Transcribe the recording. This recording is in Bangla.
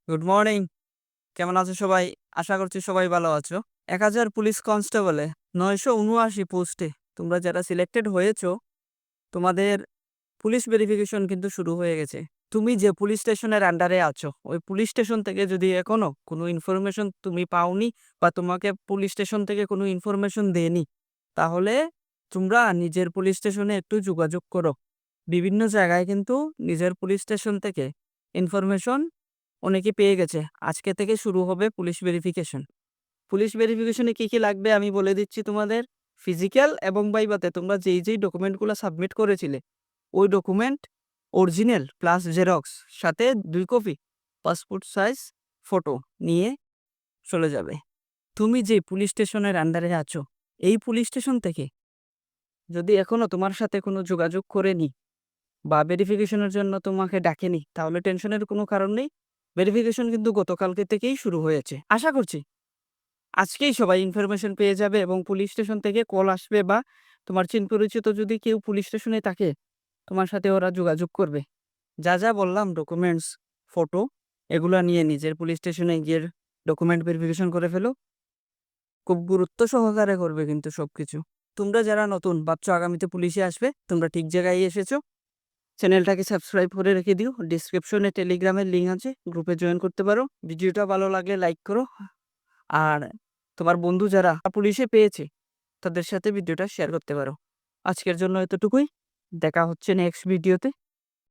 Good morning. কেমন আছো সবাই? আশা করছি সবাই ভালো আছো। ১,০০০ পুলিশ কনস্টেবলে ৯৭৯ পোস্টে তোমরা যারা সিলেক্টেড হয়েছো, তোমাদের পুলিশ ভেরিফিকেশন কিন্তু শুরু হয়ে গেছে। তুমি যে পুলিশ স্টেশনের আন্ডারে আছো, ওই পুলিশ স্টেশন থেকে যদি এখনো কোনো ইনফরমেশন তুমি পাওনি বা তোমাকে পুলিশ স্টেশন থেকে কোনো ইনফরমেশন দেয়নি, তাহলে তোমরা নিজের পুলিশ স্টেশনে একটু যোগাযোগ করো। বিভিন্ন জায়গায় কিন্তু নিজের পুলিশ স্টেশন থেকে ইনফরমেশন অনেকে পেয়ে গেছে। আজকে থেকে শুরু হবে পুলিশ ভেরিফিকেশন। পুলিশ ভেরিফিকেশনে কি, কি লাগবে আমি বলে দিচ্ছি তোমাদের। ফিজিক্যাল এবং ভাইভাতে তোমরা যেই ডকুমেন্টগুলো সাবমিট করেছিলে, ওই ডকুমেন্ট অরিজিনাল প্লাস জেরক্স সাথে ২ কপি পাসপোর্ট সাইজ ফটো নিয়ে চলে যাবে। তুমি যে পুলিশ স্টেশনের আন্ডারে আছো, এই পুলিশ স্টেশন থেকে যদি এখনো তোমার সাথে কোনো যোগাযোগ করেনি বা ভেরিফিকেশনের জন্য তোমাকে ডাকেনি, তাহলে টেনশনের কোনো কারণ নেই। ভেরিফিকেশন কিন্তু গতকালকে থেকেই শুরু হয়েছে। আশা করছি আজকেই সবাই ইনফরমেশন পেয়ে যাবে এবং পুলিশ স্টেশন থেকে কল আসবে বা তোমার পরিচিত যদি কেউ পুলিশ স্টেশনে থাকে, তোমার সাথে ওরা যোগাযোগ করবে। যা, যা বললাম ডকুমেন্টস, ফটো এগুলা নিয়ে নিজের পুলিশ স্টেশনে গিয়ে ডকুমেন্ট ভেরিফিকেশন করে ফেলো। খুব গুরুত্ব সহকারে করবে কিন্তু সবকিছু। তোমরা যারা নতুন ভাবছো আগামীতে পুলিশে আসবে, তোমরা ঠিক জায়গায় এসেছো। চ্যানেলটাকে সাবস্ক্রাইব করে রেখে দিও। ডিসক্রিপশনে টেলিগ্রামের লিঙ্ক আছে, গ্রুপে জয়েন করতে পারো। ভিডিওটা ভালো লাগলে লাইক করো। আর তোমার বন্ধু যারা পুলিশে পেয়েছে, তাদের সাথে ভিডিওটা শেয়ার করতে পারো। আজকের জন্য এতটুকুই। দেখা হচ্ছে নেক্সট ভিডিওতে।